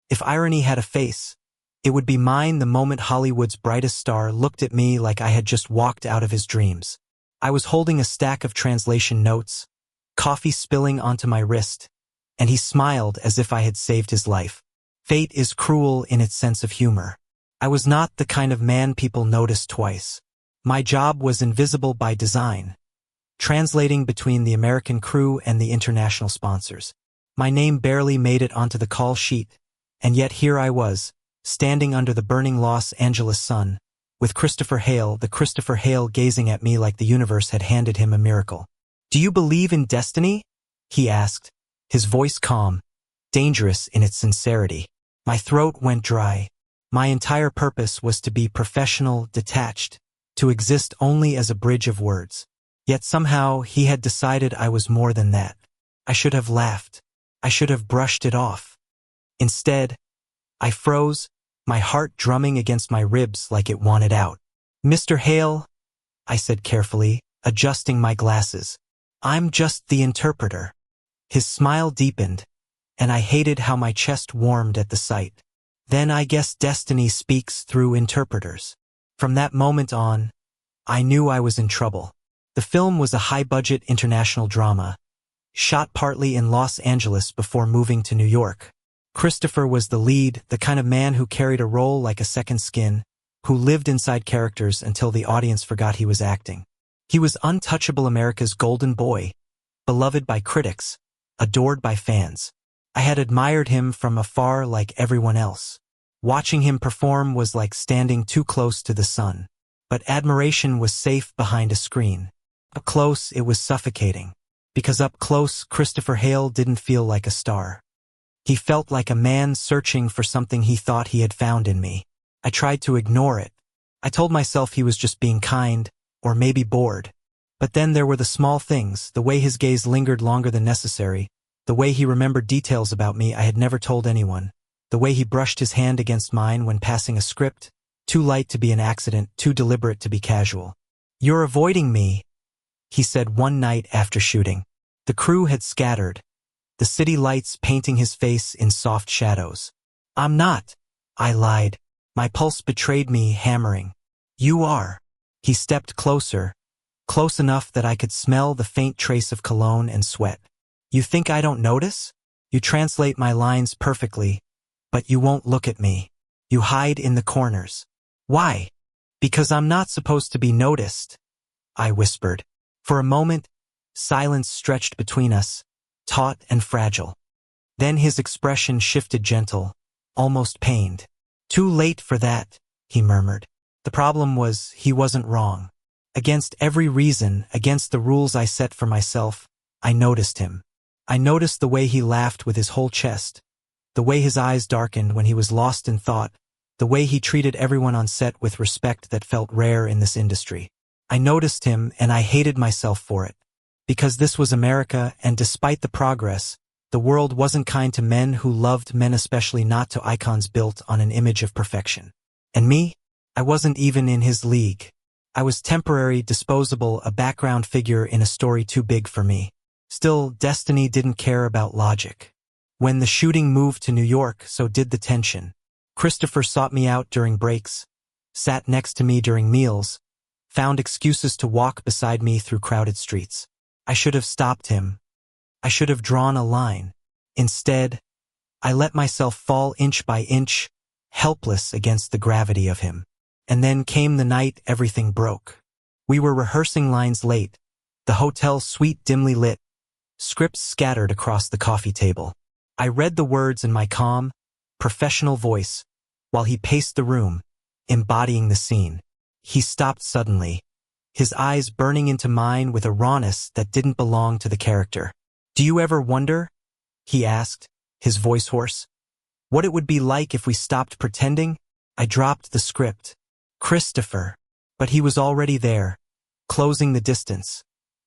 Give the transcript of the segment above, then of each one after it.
If irony had a face, it would be mine the moment Hollywood's brightest star looked at me like I had just walked out of his dreams. I was holding a stack of translation notes, coffee spilling onto my wrist, and he smiled as if I had saved his life. Fate is cruel in its sense of humor. I was not the kind of man people notice twice. My job was invisible by design, translating between the American crew and the international sponsors. My name barely made it onto the call sheet, and yet here I was, standing under the burning Los Angeles sun, with Christopher Hale, the Christopher Hale gazing at me like the universe had handed him a miracle. "Do you believe in destiny?" he asked, his voice calm, dangerous in its sincerity. My throat went dry. My entire purpose was to be professional, detached, to exist only as a bridge of words. Yet somehow he had decided I was more than that. I should have laughed. I should have brushed it off. Instead, I froze, my heart drumming against my ribs like it wanted out. "Mr. Hale," I said carefully, adjusting my glasses. "I'm just the interpreter." His smile deepened, and I hated how my chest warmed at the sight. Then I guess destiny speaks through interpreters. From that moment on, I knew I was in trouble. The film was a high-budget international drama, shot partly in Los Angeles before moving to New York. Christopher was the lead, the kind of man who carried a role like a second skin, who lived inside characters until the audience forgot he was acting. He was untouchable America's golden boy, beloved by critics, adored by fans. I had admired him from afar like everyone else. Watching him perform was like standing too close to the sun. But admiration was safe behind a screen. Up close, it was suffocating. Because up close, Christopher Hale didn't feel like a star. He felt like a man searching for something he thought he had found in me. I tried to ignore it. I told myself he was just being kind, or maybe bored. But then there were the small things, the way his gaze lingered longer than necessary, the way he remembered details about me I had never told anyone, the way he brushed his hand against mine when passing a script, too light to be an accident, too deliberate to be casual. "You're avoiding me," he said one night after shooting. The crew had scattered, the city lights painting his face in soft shadows. "I'm not," I lied. My pulse betrayed me, hammering. "You are." He stepped closer, close enough that I could smell the faint trace of cologne and sweat. "You think I don't notice? You translate my lines perfectly, but you won't look at me. You hide in the corners." "Why?" "Because I'm not supposed to be noticed," I whispered. For a moment, silence stretched between us, taut and fragile. Then his expression shifted gentle, almost pained. "Too late for that," he murmured. The problem was, he wasn't wrong. Against every reason, against the rules I set for myself, I noticed him. I noticed the way he laughed with his whole chest, the way his eyes darkened when he was lost in thought, the way he treated everyone on set with respect that felt rare in this industry. I noticed him, and I hated myself for it. Because this was America, and despite the progress, the world wasn't kind to men who loved men, especially not to icons built on an image of perfection. And me? I wasn't even in his league. I was temporary, disposable, a background figure in a story too big for me. Still, destiny didn't care about logic. When the shooting moved to New York, so did the tension. Christopher sought me out during breaks, sat next to me during meals, found excuses to walk beside me through crowded streets. I should have stopped him. I should have drawn a line. Instead, I let myself fall inch by inch, helpless against the gravity of him. And then came the night everything broke. We were rehearsing lines late, the hotel suite dimly lit, scripts scattered across the coffee table. I read the words in my calm, professional voice, while he paced the room, embodying the scene. He stopped suddenly, his eyes burning into mine with a rawness that didn't belong to the character. "Do you ever wonder," he asked, his voice hoarse, "what it would be like if we stopped pretending?" I dropped the script. "Christopher." But he was already there, closing the distance,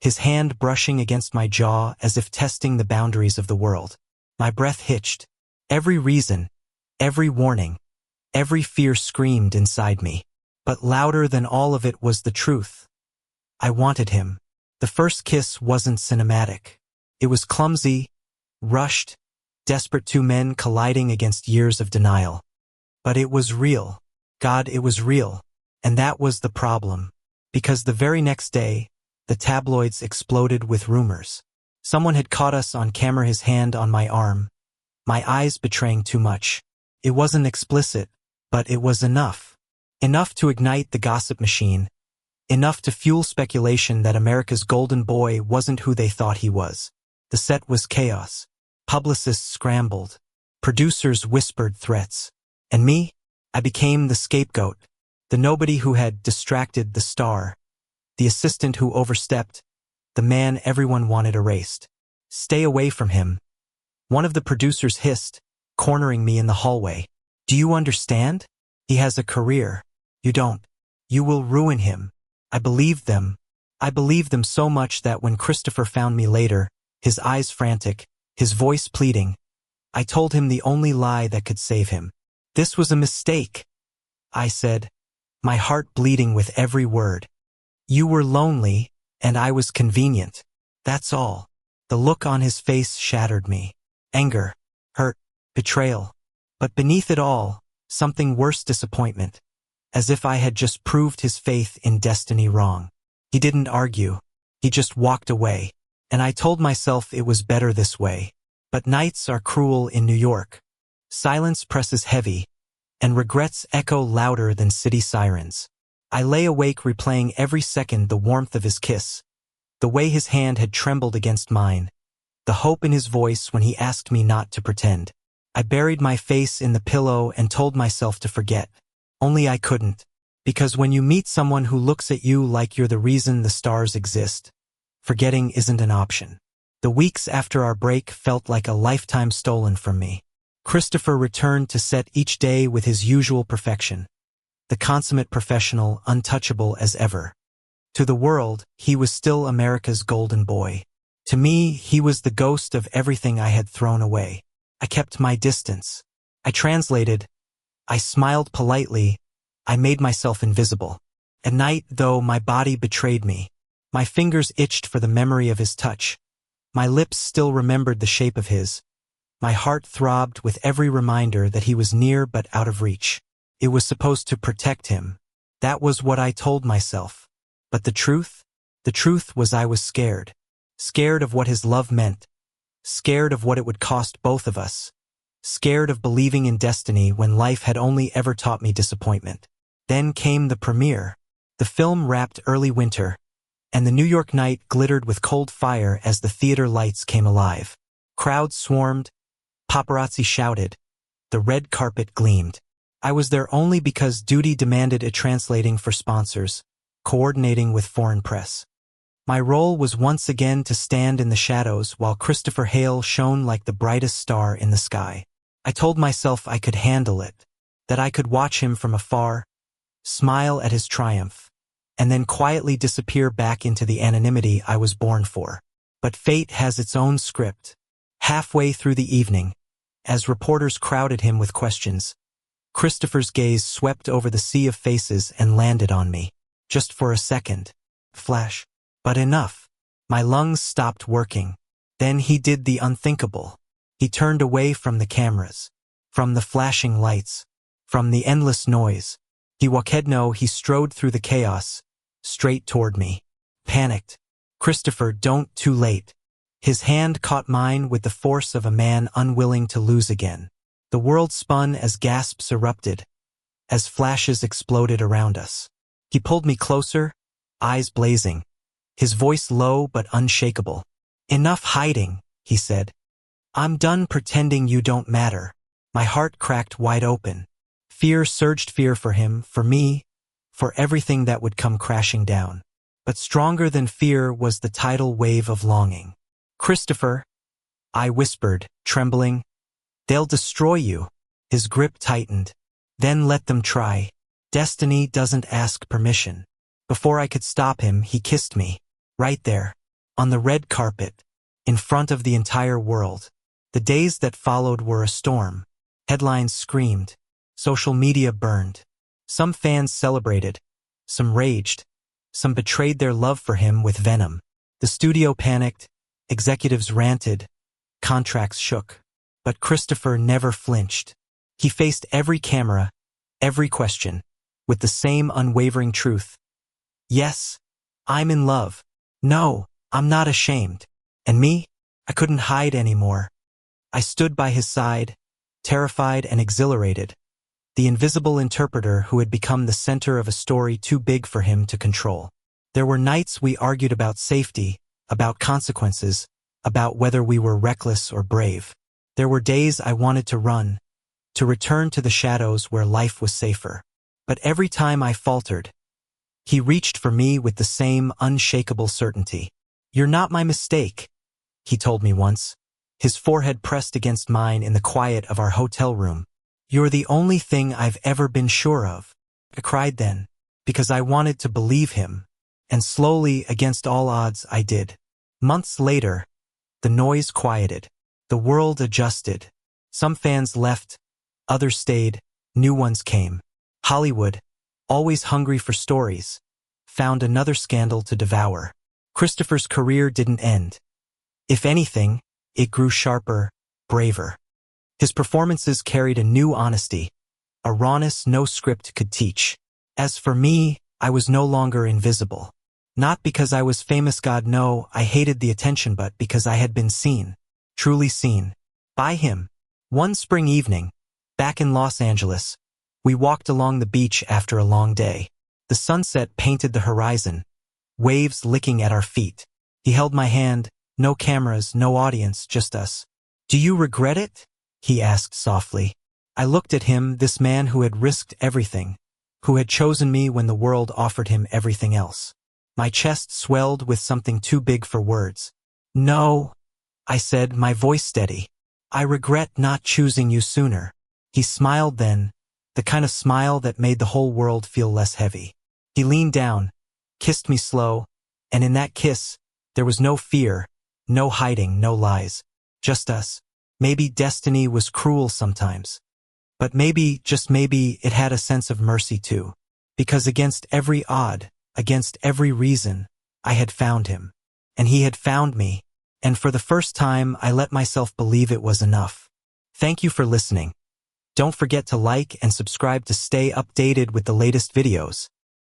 his hand brushing against my jaw as if testing the boundaries of the world. My breath hitched. Every reason, every warning, every fear screamed inside me. But louder than all of it was the truth. I wanted him. The first kiss wasn't cinematic. It was clumsy, rushed, Desperate two men colliding against years of denial. But it was real. God, it was real. And that was the problem. Because the very next day, the tabloids exploded with rumors. Someone had caught us on camera, his hand on my arm, my eyes betraying too much. It wasn't explicit, but it was enough. Enough to ignite the gossip machine. Enough to fuel speculation that America's golden boy wasn't who they thought he was. The set was chaos. Publicists scrambled. Producers whispered threats. And me? I became the scapegoat. The nobody who had distracted the star. The assistant who overstepped. The man everyone wanted erased. Stay away from him. One of the producers hissed, cornering me in the hallway. Do you understand? He has a career. You don't. You will ruin him. I believed them. I believed them so much that when Christopher found me later, his eyes frantic, his voice pleading, I told him the only lie that could save him. This was a mistake, I said, my heart bleeding with every word. You were lonely, and I was convenient. That's all. The look on his face shattered me. Anger, hurt, betrayal. But beneath it all, something worse, disappointment. As if I had just proved his faith in destiny wrong. He didn't argue. He just walked away. And I told myself it was better this way. But nights are cruel in New York. Silence presses heavy, and regrets echo louder than city sirens. I lay awake replaying every second the warmth of his kiss, the way his hand had trembled against mine, the hope in his voice when he asked me not to pretend. I buried my face in the pillow and told myself to forget. Only I couldn't. Because when you meet someone who looks at you like you're the reason the stars exist, forgetting isn't an option. The weeks after our break felt like a lifetime stolen from me. Christopher returned to set each day with his usual perfection. The consummate professional, untouchable as ever. To the world, he was still America's golden boy. To me, he was the ghost of everything I had thrown away. I kept my distance. I translated. I smiled politely. I made myself invisible. At night, though, my body betrayed me. My fingers itched for the memory of his touch. My lips still remembered the shape of his. My heart throbbed with every reminder that he was near but out of reach. It was supposed to protect him. That was what I told myself. But the truth was I was scared. Scared of what his love meant. Scared of what it would cost both of us. Scared of believing in destiny when life had only ever taught me disappointment. Then came the premiere. The film wrapped early winter, and the New York night glittered with cold fire as the theater lights came alive. Crowds swarmed, paparazzi shouted, the red carpet gleamed. I was there only because duty demanded it, translating for sponsors, coordinating with foreign press. My role was once again to stand in the shadows while Christopher Hale shone like the brightest star in the sky. I told myself I could handle it, that I could watch him from afar, smile at his triumph, and then quietly disappear back into the anonymity I was born for. But fate has its own script. Halfway through the evening, as reporters crowded him with questions, Christopher's gaze swept over the sea of faces and landed on me. Just for a second. Flash. But enough. My lungs stopped working. Then he did the unthinkable. He turned away from the cameras, from the flashing lights, from the endless noise. He strode through the chaos, straight toward me. Panicked. Christopher, don't, too late. His hand caught mine with the force of a man unwilling to lose again. The world spun as gasps erupted, as flashes exploded around us. He pulled me closer, eyes blazing, his voice low but unshakable. Enough hiding, he said. I'm done pretending you don't matter. My heart cracked wide open. Fear surged, fear for him, for me, for everything that would come crashing down. But stronger than fear was the tidal wave of longing. Christopher, I whispered, trembling, they'll destroy you. His grip tightened. Then let them try. Destiny doesn't ask permission. Before I could stop him, he kissed me. Right there. On the red carpet. In front of the entire world. The days that followed were a storm. Headlines screamed. Social media burned. Some fans celebrated. Some raged. Some betrayed their love for him with venom. The studio panicked. Executives ranted. Contracts shook. But Christopher never flinched. He faced every camera, every question, with the same unwavering truth. Yes, I'm in love. No, I'm not ashamed. And me? I couldn't hide anymore. I stood by his side, terrified and exhilarated, the invisible interpreter who had become the center of a story too big for him to control. There were nights we argued about safety, about consequences, about whether we were reckless or brave. There were days I wanted to run, to return to the shadows where life was safer. But every time I faltered, he reached for me with the same unshakable certainty. "You're not my mistake," he told me once, his forehead pressed against mine in the quiet of our hotel room. "You're the only thing I've ever been sure of." I cried then, because I wanted to believe him, and slowly, against all odds, I did. Months later, the noise quieted. The world adjusted. Some fans left, others stayed, new ones came. Hollywood, always hungry for stories, found another scandal to devour. Christopher's career didn't end. If anything, it grew sharper, braver. His performances carried a new honesty, a rawness no script could teach. As for me, I was no longer invisible. Not because I was famous, God no, I hated the attention, but because I had been seen, truly seen, by him. One spring evening, back in Los Angeles, we walked along the beach after a long day. The sunset painted the horizon, waves licking at our feet. He held my hand, no cameras, no audience, just us. "Do you regret it?" he asked softly. I looked at him, this man who had risked everything, who had chosen me when the world offered him everything else. My chest swelled with something too big for words. "No," I said, my voice steady. "I regret not choosing you sooner." He smiled then, the kind of smile that made the whole world feel less heavy. He leaned down, kissed me slow, and in that kiss, there was no fear, no hiding, no lies. Just us. Maybe destiny was cruel sometimes. But maybe, just maybe, it had a sense of mercy too. Because against every odd, against every reason, I had found him. And he had found me. And for the first time, I let myself believe it was enough. Thank you for listening. Don't forget to like and subscribe to stay updated with the latest videos.